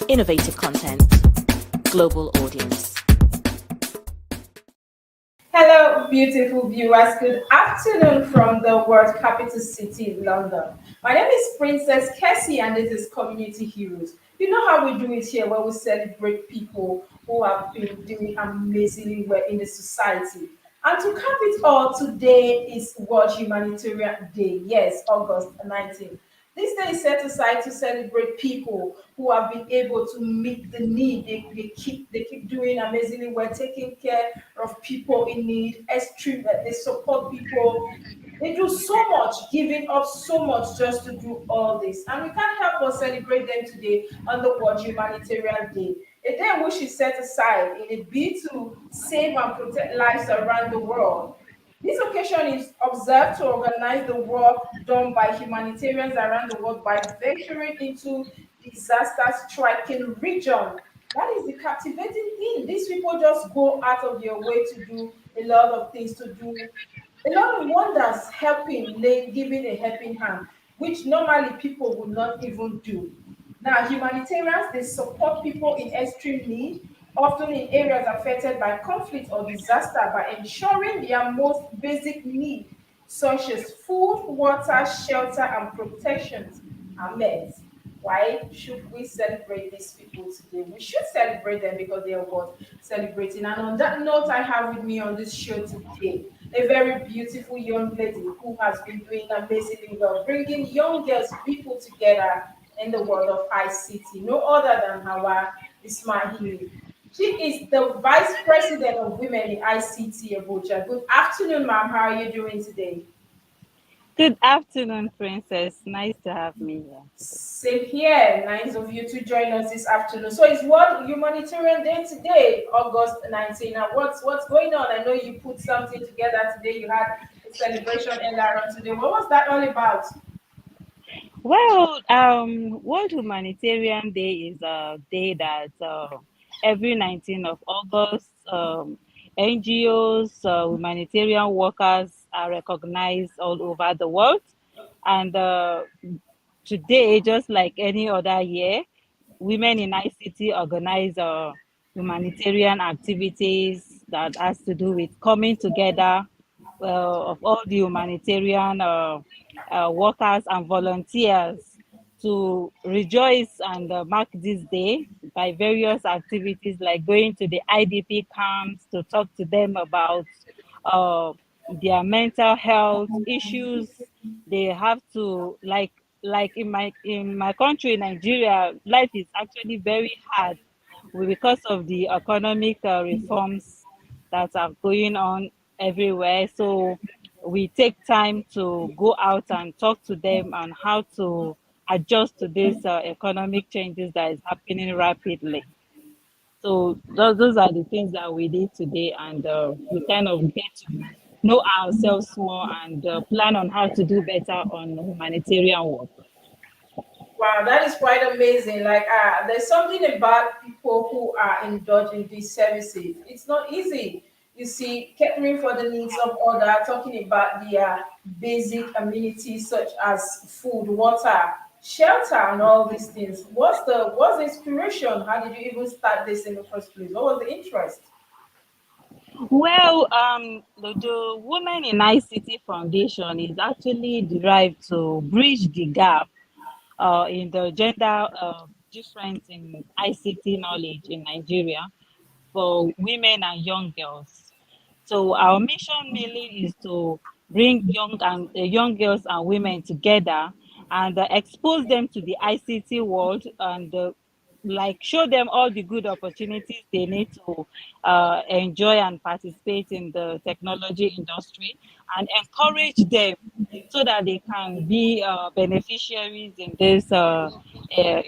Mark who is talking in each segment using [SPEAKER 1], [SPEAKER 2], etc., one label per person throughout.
[SPEAKER 1] innovative content, global audience.
[SPEAKER 2] Hello, beautiful viewers. Good afternoon from the world capital city, London. My name is Princess Cassie, and this is Community Heroes. You know how we do it here, where we celebrate people who have been doing amazingly well in the society. And to cap it all, today is World Humanitarian Day. Yes, August 19th. This day is set aside to celebrate people who have been able to meet the need. They keep doing amazingly well, taking care of people in need, extreme, they support people. They do so much, giving up so much just to do all this. And we can't help but celebrate them today on the World Humanitarian Day. A day which is set aside in a bid to save and protect lives around the world. This occasion is observed to organize the work done by humanitarians around the world by venturing into disaster-stricken region. That is the captivating thing. These people just go out of their way to do a lot of things, to do a lot of wonders, giving a helping hand, which normally people would not even do. Now, humanitarians, they support people in extreme need, often in areas affected by conflict or disaster, by ensuring their most basic needs, such as food, water, shelter, and protections, are met. Why should we celebrate these people today? We should celebrate them because they are worth celebrating. And on that note, I have with me on this show today a very beautiful young lady who has been doing amazingly well, bringing young girls, people together in the world of ICT. No other than HUAWA ISMAIL. She is the Vice President of Women in ICT Abuja. Good afternoon, ma'am. How are you doing today?
[SPEAKER 3] Good afternoon, Princess. Nice to have me here today.
[SPEAKER 2] Same here. Nice of you to join us this afternoon. So it's World Humanitarian Day today, August 19th. Now, what's going on? I know you put something together today. You had a celebration earlier on today. What was that all about?
[SPEAKER 3] Well, World Humanitarian Day is a day that every 19th of August, NGOs, humanitarian workers are recognized all over the world. And today, just like any other year, women in ICT organize humanitarian activities that has to do with coming together of all the humanitarian workers and volunteers to rejoice and mark this day by various activities like going to the IDP camps to talk to them about uh, their mental health issues. They have to like in my country, Nigeria, life is actually very hard because of the economic reforms that are going on everywhere. So we take time to go out and talk to them on how to adjust to these economic changes that is happening rapidly. So those are the things that we did today, and we kind of get to know ourselves more and plan on how to do better on humanitarian work.
[SPEAKER 2] Wow, that is quite amazing. Like, there's something about people who are indulged in these services. It's not easy. You see, catering for the needs of others, talking about their basic amenities such as food, water, shelter, and all these things. What's the inspiration? How did you even start this in the first place? What was the interest?
[SPEAKER 3] Well, the Women in ICT Foundation is actually derived to bridge the gap in the gender difference in ICT knowledge in Nigeria for women and young girls. So our mission mainly is to bring young girls and women together and expose them to the ICT world and like show them all the good opportunities they need to enjoy and participate in the technology industry and encourage them so that they can be beneficiaries in this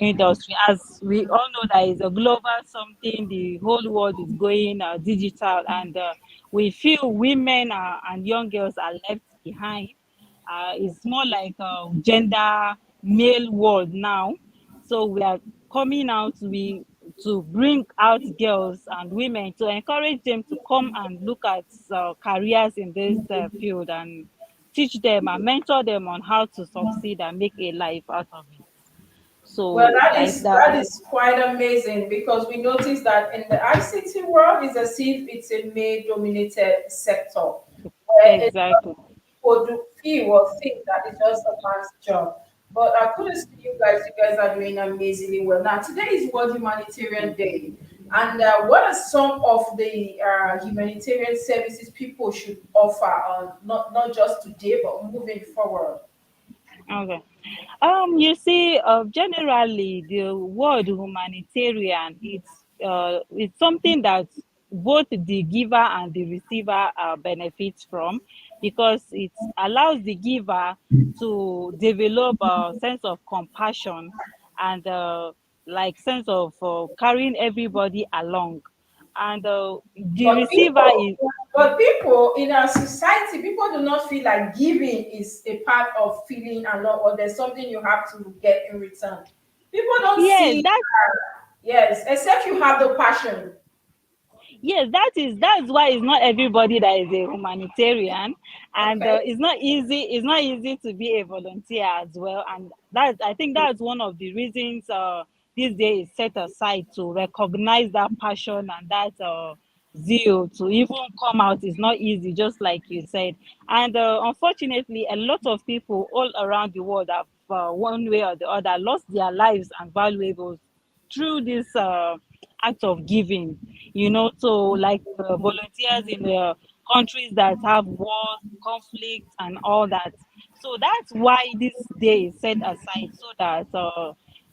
[SPEAKER 3] industry. As we all know, that is a global something. The whole world is going digital, and we feel women and young girls are left behind. It's more like a gender male world now. So we are coming out to bring out girls and women to encourage them to come and look at careers in this field and teach them and mentor them on how to succeed and make a life out of it.
[SPEAKER 2] Well,
[SPEAKER 3] So like that.
[SPEAKER 2] that is quite amazing because we notice that in the ICT world, it's as if it's a male-dominated sector where a lot
[SPEAKER 3] Exactly.
[SPEAKER 2] of people do feel or think that it's just a man's job. But kudos to you guys. You guys are doing amazingly well. Now, today is World Humanitarian Day. And what are some of the humanitarian services people should offer, not just today, but moving forward?
[SPEAKER 3] Okay. You see, generally, the word humanitarian, it's something that both the giver and the receiver benefits from, because it allows the giver to develop a sense of compassion and like sense of carrying everybody along, and the
[SPEAKER 2] But
[SPEAKER 3] receiver
[SPEAKER 2] people,
[SPEAKER 3] is.
[SPEAKER 2] but people in our society, people do not feel like giving is a part of feeling and love, or there's something you have to get in return. People don't
[SPEAKER 3] Yes,
[SPEAKER 2] see,
[SPEAKER 3] that.
[SPEAKER 2] yes, except you have the passion.
[SPEAKER 3] Yes, that's why it's not everybody that is a humanitarian, and
[SPEAKER 2] Okay.
[SPEAKER 3] it's not easy to be a volunteer as well, and that, I think, that's one of the reasons this day is set aside to recognize that passion and that zeal to even come out is not easy, just like you said. And unfortunately, a lot of people all around the world have one way or the other lost their lives and valuables through this act of giving, so like volunteers in the countries that have wars, conflicts, and all that. So that's why this day is set aside, so that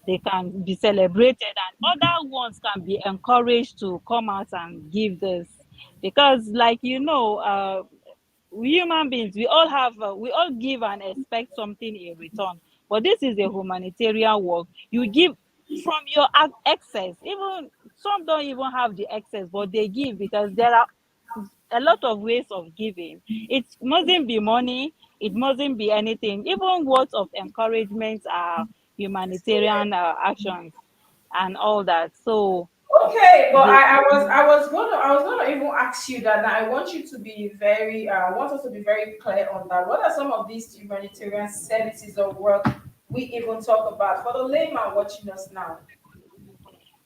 [SPEAKER 3] they can be celebrated and other ones can be encouraged to come out and give this, because like we human beings, we all give and expect something in return, but this is a humanitarian work. You give from your excess. Even some don't even have the excess, but they give because there are a lot of ways of giving. It mustn't be money, it mustn't be anything. Even words of encouragement are humanitarian actions and all that. So
[SPEAKER 2] Okay, but
[SPEAKER 3] the
[SPEAKER 2] I was gonna even ask you that. Now I want you to be very I want us to be very clear on that. What are some of these humanitarian services or work we even talk about for the layman watching us now?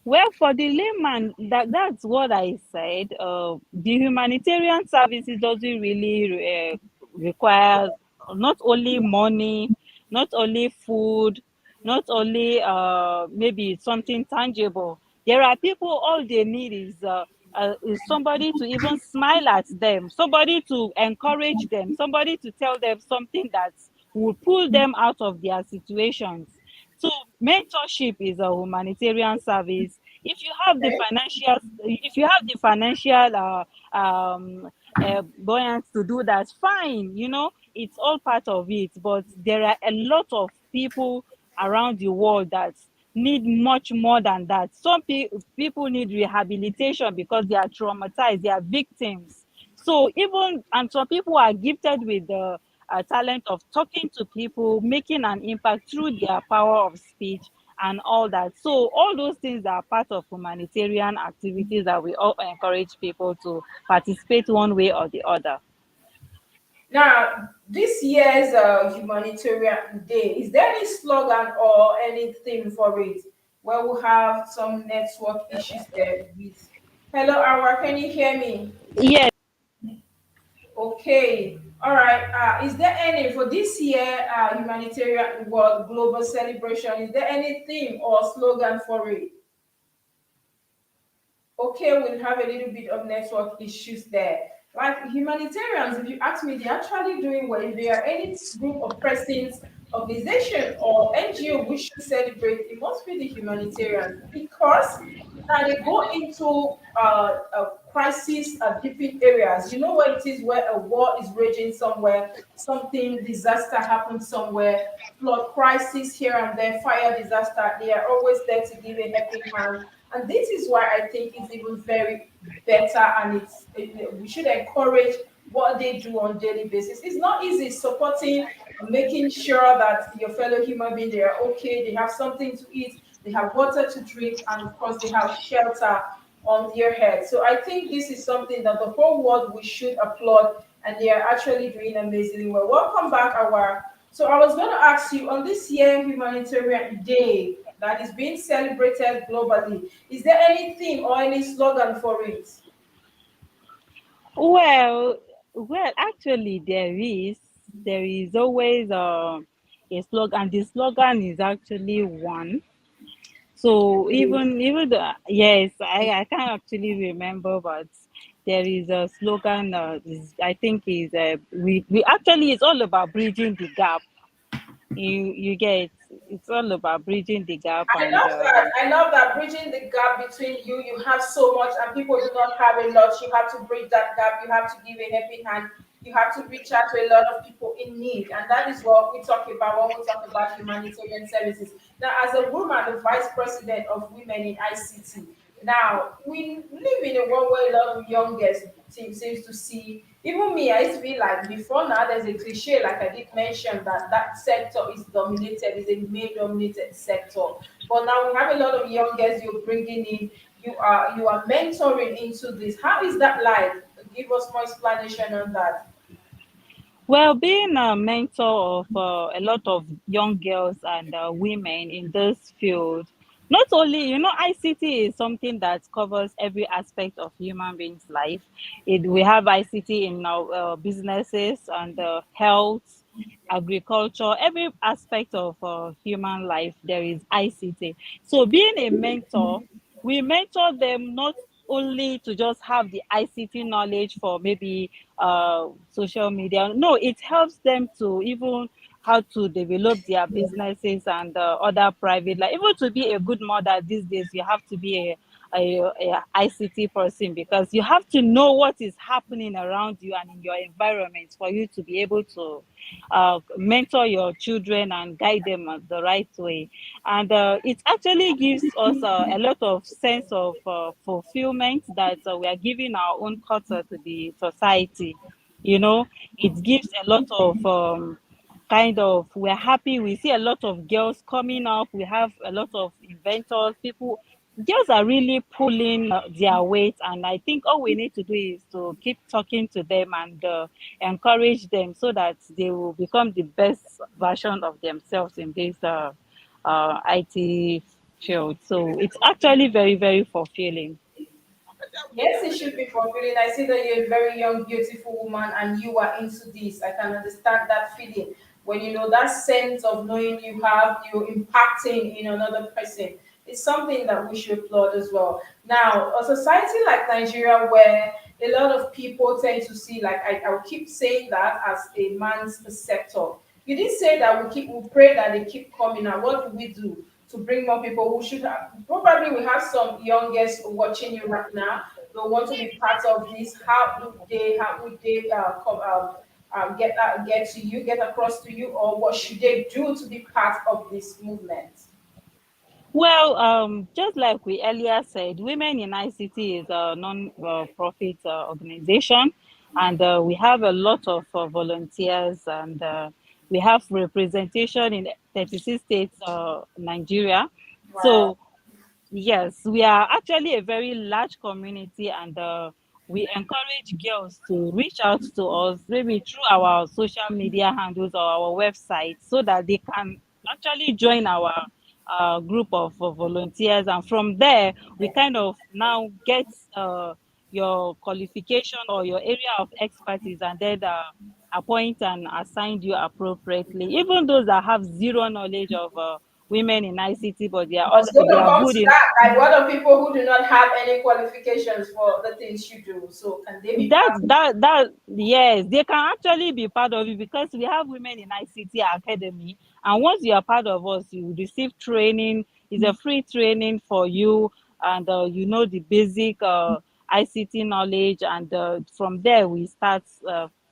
[SPEAKER 3] Well, for the layman, that's what I said. The humanitarian services doesn't really require not only money, not only food, not only maybe something tangible. There are people, all they need is somebody to even smile at them, somebody to encourage them, somebody to tell them something that will pull them out of their situations. So mentorship is a humanitarian service.
[SPEAKER 2] Okay.
[SPEAKER 3] If you have the financial buoyance to do that, fine. It's all part of it. But there are a lot of people around the world that need much more than that. Some people need rehabilitation because they are traumatized, they are victims. So even, and some people are gifted with the talent of talking to people, making an impact through their power of speech and all that. So all those things are part of humanitarian activities that we all encourage people to participate one way or the other.
[SPEAKER 2] Now, this year's humanitarian day, is there any slogan or any theme for it? Where we have some network issues there with. Hello, Awa, can you hear me?
[SPEAKER 3] Yes.
[SPEAKER 2] Okay, all right. Is there any for this year humanitarian world global celebration? Is there any theme or slogan for it? Okay, we'll have a little bit of network issues there. Like humanitarians, if you ask me, they're actually doing well. If there are any group of persons, organization, or NGO we should celebrate, it must be the humanitarians because now they go into crisis at different areas. You know where it is where a war is raging somewhere, something disaster happens somewhere, flood crisis here and there, fire disaster. They are always there to give a helping hand, and this is why I think it's even very better, and we should encourage what they do on daily basis. It's not easy supporting, making sure that your fellow human being they are okay, they have something to eat, they have water to drink, and of course they have shelter on their head. So I think this is something that the whole world we should applaud, and they are actually doing amazingly well. Welcome back, our. So I was going to ask you on this year humanitarian day, that is being celebrated globally. Is there any theme or any slogan for it?
[SPEAKER 3] Well, actually, there is always a slogan. The slogan is actually one. So even the yes, I can't actually remember, but there is a slogan. I think is we actually it's all about bridging the gap. You get it's all about bridging the gap
[SPEAKER 2] I
[SPEAKER 3] and
[SPEAKER 2] love that. I love that bridging the gap between you. You have so much, and people do not have a lot. You have to bridge that gap. You have to give a helping hand. You have to reach out to a lot of people in need, and that is what we talk about when we talk about humanitarian services. Now, as a woman, the vice president of Women in ICT, now we live in a world where a lot of young girls seems to see. Even me, I used to be like before now. There's a cliche, like I did mention, that that sector is dominated, is a male dominated sector. But now we have a lot of young girls you're bringing in. You are mentoring into this. How is that like? Give us more explanation on that.
[SPEAKER 3] well, being a mentor of a lot of young girls and women in this field, not only, ICT is something that covers every aspect of human beings' life. We have ICT in our businesses and health, agriculture, every aspect of human life, there is ICT. So, being a mentor, we mentor them not only to just have the ICT knowledge for maybe social media. No, it helps them to even how to develop their businesses and other private, like even to be a good mother these days, you have to be a ICT person because you have to know what is happening around you and in your environment for you to be able to mentor your children and guide them the right way. And it actually gives us a lot of sense of fulfillment that we are giving our own culture to the society. You know, it gives a lot of kind of we're happy. We see a lot of girls coming up. We have a lot of inventors, people. Girls are really pulling their weight, and I think all we need to do is to keep talking to them and encourage them so that they will become the best version of themselves in this IT field. So it's actually very, very fulfilling.
[SPEAKER 2] Yes, it should be fulfilling. I see that you're a very young, beautiful woman and you are into this. I can understand that feeling when you know that sense of knowing you're impacting in another person. It's something that we should applaud as well. Now, a society like Nigeria, where a lot of people tend to see, like I will keep saying that as a man's sector. You did say that we pray that they keep coming. And what do we do to bring more people who should have? Probably we have some young guests watching you right now. They want to be part of this. How would they get to you, get across to you, or what should they do to be part of this movement?
[SPEAKER 3] Well, just like we earlier said, Women in ICT is a non-profit organization, and we have a lot of volunteers, and we have representation in 36 states, Nigeria.
[SPEAKER 2] Wow.
[SPEAKER 3] So yes, we are actually a very large community, and we encourage girls to reach out to us maybe through our social media handles or our website so that they can actually join our group of volunteers. And from there, we kind of now get your qualification or your area of expertise and then appoint and assign you appropriately. Even those that have zero knowledge of women in ICT, but
[SPEAKER 2] I was going
[SPEAKER 3] they
[SPEAKER 2] to
[SPEAKER 3] are
[SPEAKER 2] come
[SPEAKER 3] good
[SPEAKER 2] to
[SPEAKER 3] in
[SPEAKER 2] that. Like, what are people who do not have any qualifications for the things you do? So, can they be part?
[SPEAKER 3] yes, they can actually be part of it because we have Women in ICT Academy, and once you are part of us, you receive training. It's a free training for you, and you know the basic ICT knowledge, and from there we start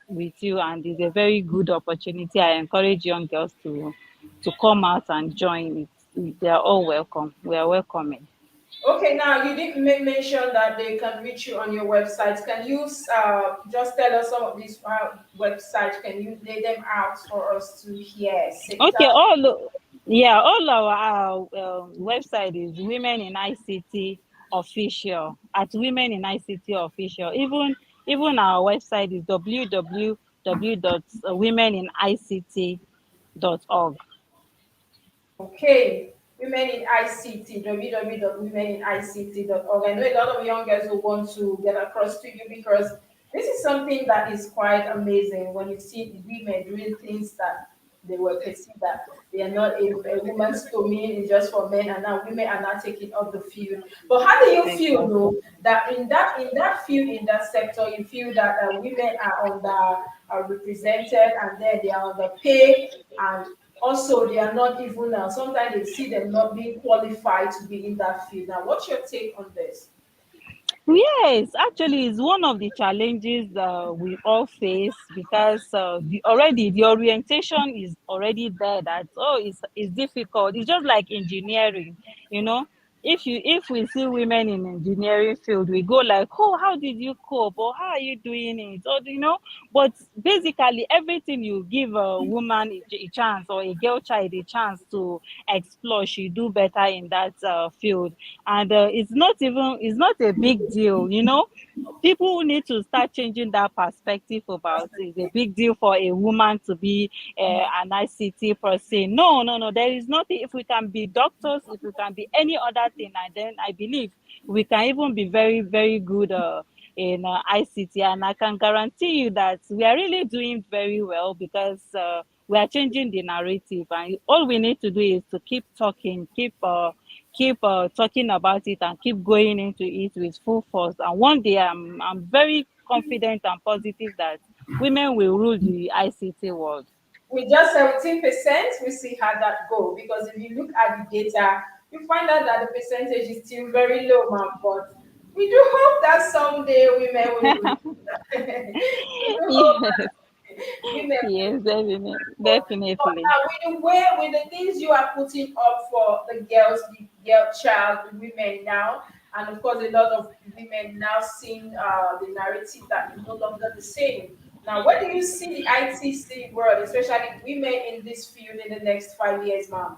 [SPEAKER 3] with you, and it's a very good opportunity. I encourage young girls to come out and join it. They are all welcome. We are welcoming.
[SPEAKER 2] Okay, now you did mention that they can reach you on your website. Can you just tell us some of these websites? Can you lay them out for us to hear? Sit
[SPEAKER 3] Okay,
[SPEAKER 2] down.
[SPEAKER 3] all our website is Women in ICT Official at Women in ICT Official. Even our website is www.womenincict.org.
[SPEAKER 2] Okay. Women in ICT, www.womeninicct.org. I know a lot of young girls will want to get across to you because this is something that is quite amazing when you see women doing things that they were perceived that they are not a woman's domain, it's just for men, and now women are not taking up the field. But how do you feel
[SPEAKER 3] Exactly.
[SPEAKER 2] though that in that field, in that sector, you feel that women are are represented and then they are underpaid, and also they are not even sometimes they see them not being qualified to be in that field. Now, what's your take on this?
[SPEAKER 3] Yes, actually, it's one of the challenges we all face because already the orientation is already there that it's difficult. It's just like engineering, you know. If we see women in engineering field, we go like, oh, how did you cope, or how are you doing it, or But basically, everything you give a woman a chance or a girl child a chance to explore, she do better in that field, and it's not a big deal, people need to start changing that perspective about it's a big deal for a woman to be an ICT person. No, no, no, there is nothing. If we can be doctors, if we can be any other thing, and then I believe we can even be very, very good in ICT, and I can guarantee you that we are really doing very well because we are changing the narrative, and all we need to do is to keep talking, keep talking about it, and keep going into it with full force. And one day, I'm very confident and positive that women will rule the ICT world.
[SPEAKER 2] With just 17%, we see how that go. Because if you look at the data, you find out that the percentage is still very low, ma'am. But we do hope that someday women will reach. We do hope
[SPEAKER 3] Yes,
[SPEAKER 2] that women
[SPEAKER 3] yes, definitely,
[SPEAKER 2] but
[SPEAKER 3] definitely.
[SPEAKER 2] now, with the things you are putting up for the girls, the girl child, the women now, and of course, a lot of women now seeing the narrative that is no longer the same. Now, where do you see the ITC world, especially women in this field in the next 5 years, ma'am?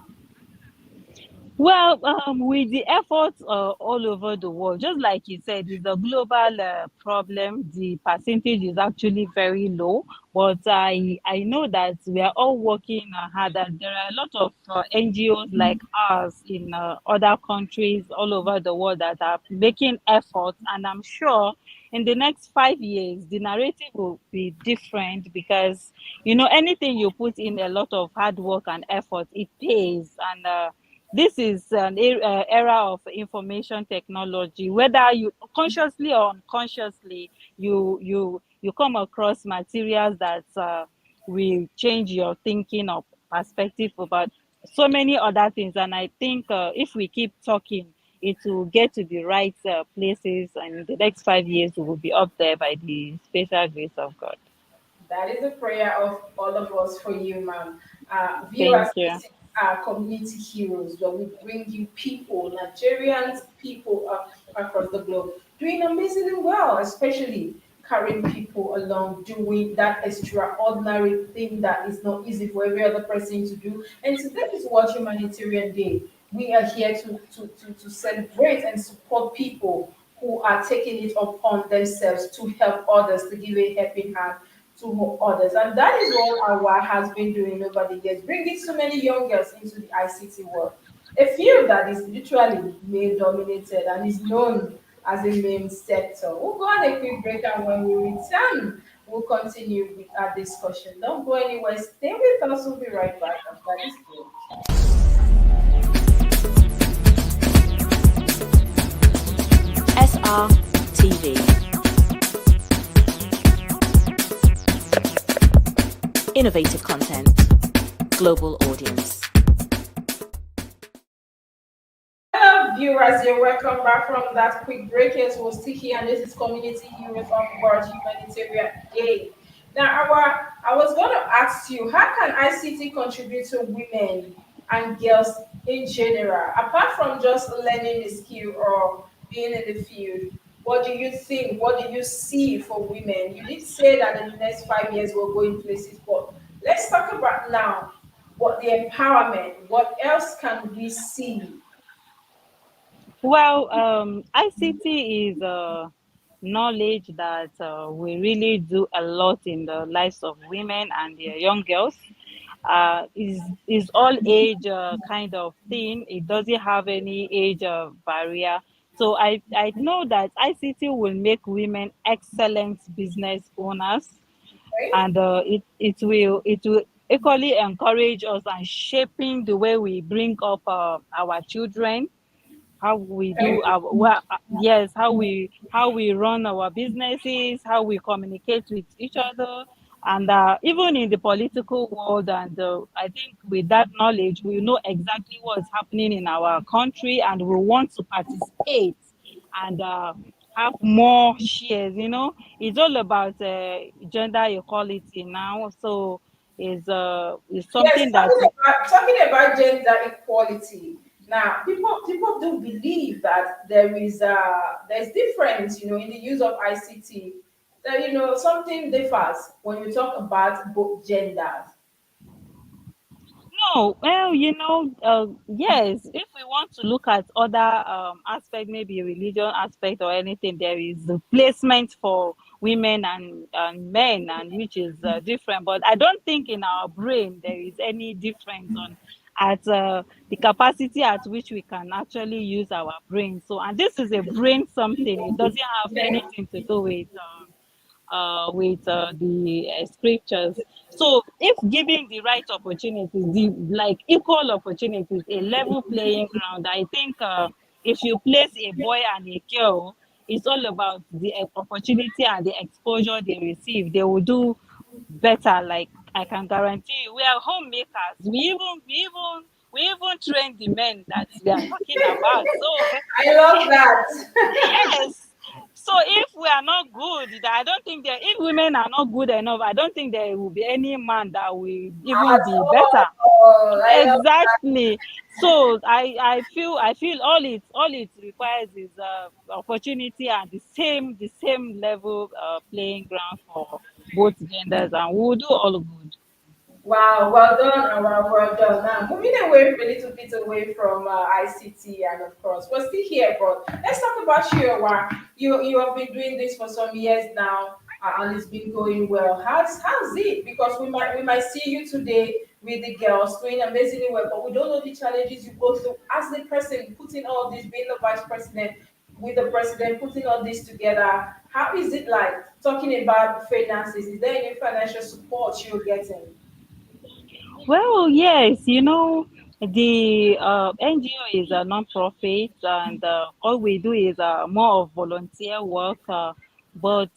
[SPEAKER 3] Well, with the efforts all over the world, just like you said, it's a global problem. The percentage is actually very low, but I know that we are all working hard. And there are a lot of NGOs like ours in other countries all over the world that are making efforts, and I'm sure in the next 5 years the narrative will be different because anything you put in a lot of hard work and effort, it pays. And this is an era of information technology. Whether you consciously or unconsciously, you come across materials that will change your thinking or perspective about so many other things. And I think if we keep talking, it will get to the right places, and in the next 5 years we will be up there by the special grace of God.
[SPEAKER 2] That is a prayer of all of us for you, ma'am. Viewers,
[SPEAKER 3] Thank you.
[SPEAKER 2] this is our community heroes, where we bring you people, Nigerians, people across the globe, doing amazingly well, especially carrying people along, doing that extraordinary thing that is not easy for every other person to do. And today is World Humanitarian Day. We are here to celebrate and support people who are taking it upon themselves to help others, to give a helping hand to others. And that is what our has been doing over the years, bringing so many young girls into the ICT world. A field that is literally male dominated and is known as a main sector. We'll go on a quick break, and when we return, we'll continue with our discussion. Don't go anywhere. Stay with us. We'll be right back after this break.
[SPEAKER 1] SRTV. Innovative content. Global audience.
[SPEAKER 2] Hello, viewers. You're welcome back from that quick break. Yes, we're still here, and this is Community Heroes of World Humanitarian Day. Now, I was going to ask you, how can ICT contribute to women and girls in general, apart from just learning the skill or being in the field? What do you think? What do you see for women? You did say that in the next 5 years we're going places, but let's talk about now. What the empowerment? What else can we see?
[SPEAKER 3] Well, ICT is knowledge that we really do a lot in the lives of women and young girls. is all age kind of thing. It doesn't have any age barrier. So I know that ICT will make women excellent business owners,
[SPEAKER 2] Right?
[SPEAKER 3] and it will equally encourage us and shaping the way we bring up our children, how we do
[SPEAKER 2] Okay.
[SPEAKER 3] our well, yes, how we run our businesses, how we communicate with each other, and even in the political world. And I think with that knowledge we know exactly what's happening in our country, and we want to participate and have more shares. It's all about gender equality now. So it's
[SPEAKER 2] Yes,
[SPEAKER 3] something that
[SPEAKER 2] talking about gender equality. Now, people do believe that there's difference, in the use of ICT. That something differs when you talk about both genders.
[SPEAKER 3] No, well, yes, if we want to look at other aspect, maybe religion aspect or anything, there is the placement for women and men, and which is different. But I don't think in our brain there is any difference on at the capacity at which we can actually use our brain. So, and this is a brain something. It doesn't have
[SPEAKER 2] Okay.
[SPEAKER 3] anything to do with the scriptures. So, if given the right opportunities, the like equal opportunities, a level playing ground, I think if you place a boy and a girl, it's all about the opportunity and the exposure they receive. They will do better. Like I can guarantee you, we are homemakers. We even train the men that we are talking about. So
[SPEAKER 2] I love that.
[SPEAKER 3] yes. So if we are not good, I don't think that if women are not good enough, I don't think there will be any man that will even
[SPEAKER 2] At
[SPEAKER 3] be better.
[SPEAKER 2] all. I love that.
[SPEAKER 3] Exactly. So I feel all it requires is opportunity and the same level playing ground for both genders, and we'll do all good.
[SPEAKER 2] Wow, well done, well done. Now, moving away a little bit away from ICT, and of course, we're still here, but let's talk about HUAWA. You have been doing this for some years now, and it's been going well. How's it? Because we might see you today with the girls doing amazingly well, but we don't know the challenges you go through as the person putting all this, being the vice president with the president, putting all this together. How is it like talking about finances? Is there any financial support you're getting?
[SPEAKER 3] Well, yes, the NGO is a non-profit, and all we do is more of volunteer work. But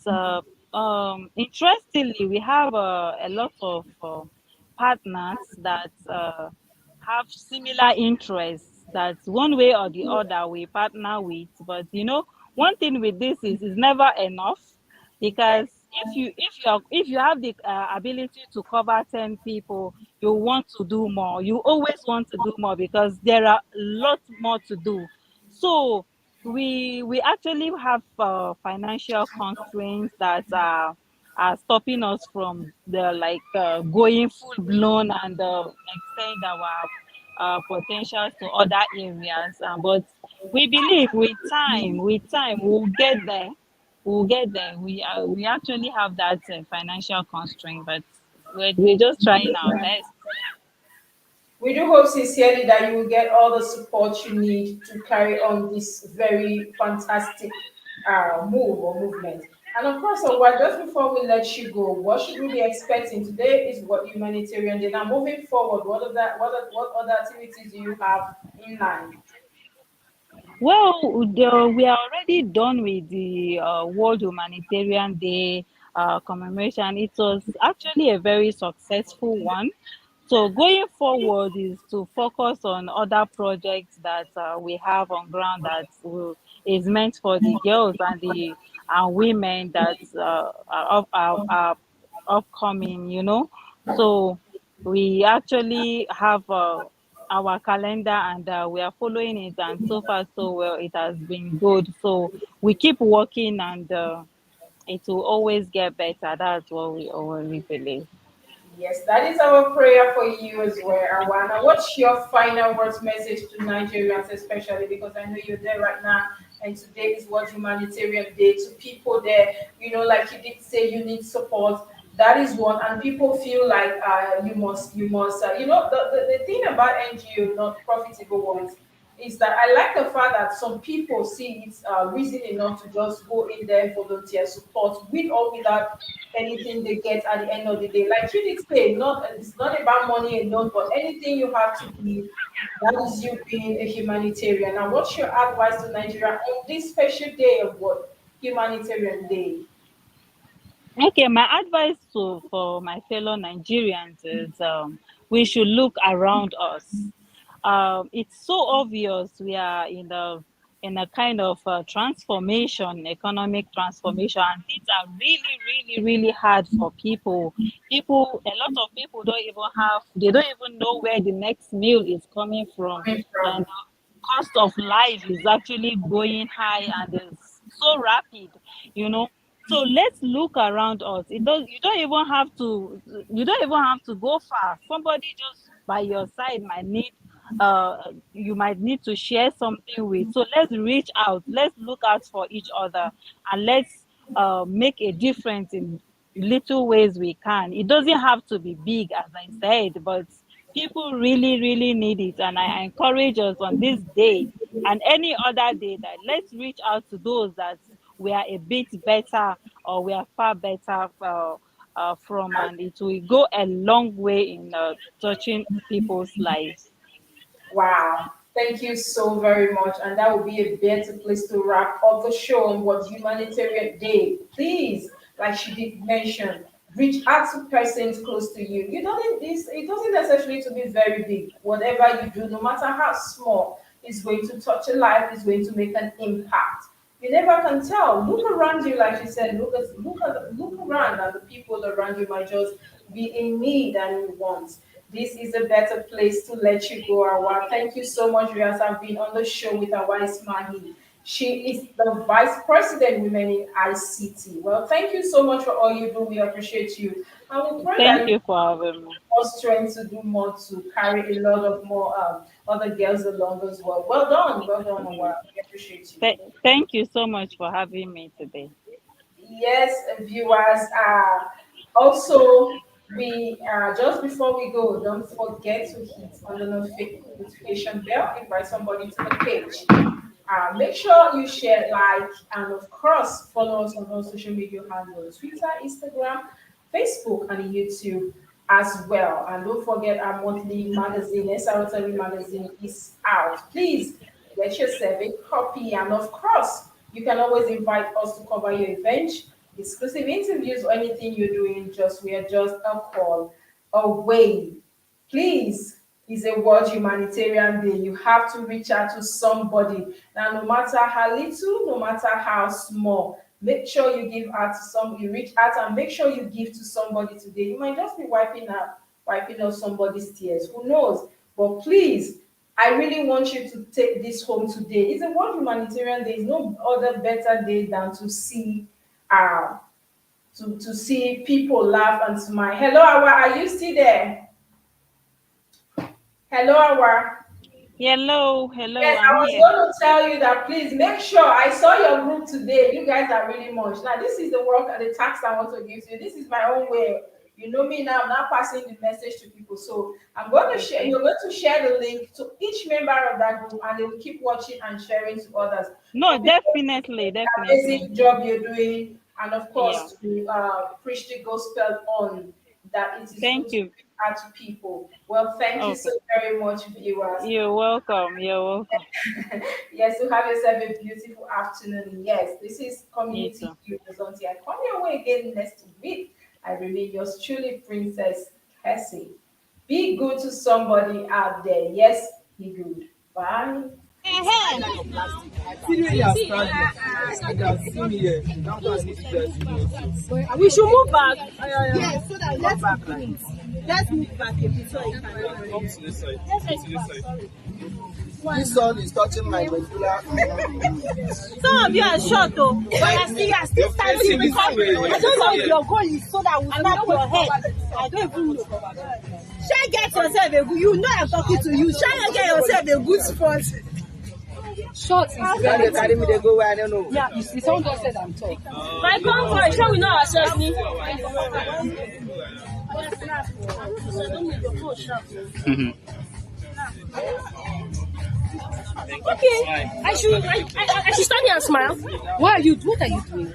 [SPEAKER 3] interestingly, we have a lot of partners that have similar interests. That one way or the other we partner with. But one thing with this is it's never enough, because if you have the ability to cover 10 people, you want to do more. You always want to do more because there are lots more to do. So we actually have financial constraints that are stopping us from the going full blown and extend our potentials to other areas. But we believe with time we'll get there. We actually have that financial constraint, but we're just trying our best.
[SPEAKER 2] We do hope sincerely that you will get all the support you need to carry on this very fantastic move or movement. And of course, just before we let you go, what should we be expecting? Today is what humanitarian day. Now, moving forward, what other activities do you have in mind?
[SPEAKER 3] Well, we are already done with the World Humanitarian Day commemoration. It was actually a very successful one. So going forward is to focus on other projects that we have on ground that is meant for the girls and the women that are upcoming. So we actually have our calendar, and we are following it, and so far so well. It has been good. So we keep working, and it will always get better. That's what we always believe.
[SPEAKER 2] Yes, that is our prayer for you as well, Awana. What's your final words message to Nigerians, especially because I know you're there right now, and today is World Humanitarian Day. To people there, like you did say, you need support. That is one, and people feel like the thing about NGO, not profitable ones, is that I like the fact that some people see it's reason enough to just go in there, volunteer, support, with or without anything they get at the end of the day. Like you did say, not it's not about money alone, but anything you have to give, that is you being a humanitarian. And what's your advice to Nigeria on this special day of what? Humanitarian Day.
[SPEAKER 3] Okay, my advice for my fellow Nigerians is we should look around us. It's so obvious we are in a kind of transformation, economic transformation, and things are really, really, really hard for people. A lot of people they don't even know where the next meal is coming from,
[SPEAKER 2] Coming
[SPEAKER 3] and
[SPEAKER 2] from.
[SPEAKER 3] cost of life is actually going high and is so rapid, you know. So let's look around us. You don't even have to go far. Somebody just by your side might need you might need to share something with. So let's reach out, let's look out for each other, and let's make a difference in little ways we can. It doesn't have to be big, as I said, but people really, really need it. And I encourage us on this day and any other day that let's reach out to those that we are a bit better or we are far better from, and it will go a long way in touching people's lives.
[SPEAKER 2] Wow. Thank you so very much. And that would be a better place to wrap up the show on what Humanitarian Day. Please, like she did mention, reach out to persons close to you. It doesn't necessarily to be very big. Whatever you do, no matter how small, is going to touch a life, is going to make an impact. You never can tell. Look around you, like she said. Look around, and the people around you might just be in need and in want. This is a better place to let you go, Awa. Thank you so much, Riaz. I've been on the show with Awa Ismail. She is the Vice President Women in ICT. Well, thank you so much for all you do. We appreciate you. And we pray
[SPEAKER 3] Thank
[SPEAKER 2] that you
[SPEAKER 3] you for having me.
[SPEAKER 2] more strength to do more, to carry a lot of more other girls along as well. Well done, Awa. We appreciate you.
[SPEAKER 3] Thank you so much for having me today.
[SPEAKER 2] Yes, viewers. Also, we just before we go, don't forget to hit on the notification bell. Invite somebody to the page. Make sure you share, like, and of course, follow us on all social media handles: Twitter, Instagram, Facebook, and YouTube as well. And don't forget our monthly magazine, SROTV magazine, is out. Please get yourself a copy, and of course, you can always invite us to cover your event, exclusive interviews, or anything you're doing. We are just a call away. Please, it's a World Humanitarian Day. You have to reach out to somebody. Now, no matter how little, no matter how small, make sure you give out to somebody. You reach out and make sure you give to somebody today. You might just be wiping off somebody's tears. Who knows? But please, I really want you to take this home today. It's a World Humanitarian Day. There's no other better day than to see uh, to see people laugh and smile. Hello, Awa, are you still there? Hello, Awa.
[SPEAKER 3] Hello,
[SPEAKER 2] Yes, I
[SPEAKER 3] I'm
[SPEAKER 2] was
[SPEAKER 3] here.
[SPEAKER 2] going to tell you that please make sure I saw your group today. You guys are really much. Now, this is the work and the tax I want to give to you. This is my own way. You know me now. I'm not passing the message to people. So I'm going to share.
[SPEAKER 3] Okay.
[SPEAKER 2] You're going to share the link to each member of that group, and they will keep watching and sharing to others.
[SPEAKER 3] No,
[SPEAKER 2] For people,
[SPEAKER 3] definitely.
[SPEAKER 2] amazing job you're doing, and of
[SPEAKER 3] Yeah.
[SPEAKER 2] course to preach the gospel on that it is good
[SPEAKER 3] Thank
[SPEAKER 2] to
[SPEAKER 3] you.
[SPEAKER 2] reach out to people. Well, thank you so
[SPEAKER 3] Okay.
[SPEAKER 2] very much, viewers.
[SPEAKER 3] You're welcome. You're welcome.
[SPEAKER 2] Yes, to have yourself a beautiful afternoon. Yes, this is
[SPEAKER 3] You
[SPEAKER 2] Community
[SPEAKER 3] too.
[SPEAKER 2] Heroes until I come your way again next week. I remain yours truly, Princess Cassie. Be good to somebody out there. Yes, be good. Bye.
[SPEAKER 4] See the way you are standing. I can see me here. That's why I need to tell you.
[SPEAKER 5] We should move back.
[SPEAKER 4] Yes,
[SPEAKER 5] So that let's
[SPEAKER 4] back like
[SPEAKER 5] let's move back a bit so you can.
[SPEAKER 4] come to this side. Come to this side. This sun is touching my medulla.
[SPEAKER 5] Some of you are short though. But you are still standing
[SPEAKER 4] This
[SPEAKER 5] because
[SPEAKER 4] way.
[SPEAKER 5] I don't know if your goal is so that we snap your head. I don't even know. Shall get yourself a good, you know I'm talking to you. Shall you get yourself a good spot?
[SPEAKER 6] Short is
[SPEAKER 4] Now they
[SPEAKER 6] relative.
[SPEAKER 4] carry me, they go where I don't know.
[SPEAKER 6] Yeah, you see, someone just said I'm tall.
[SPEAKER 5] My convoy, shall we know ourselves? Okay, I should study and smile.
[SPEAKER 6] What are you doing?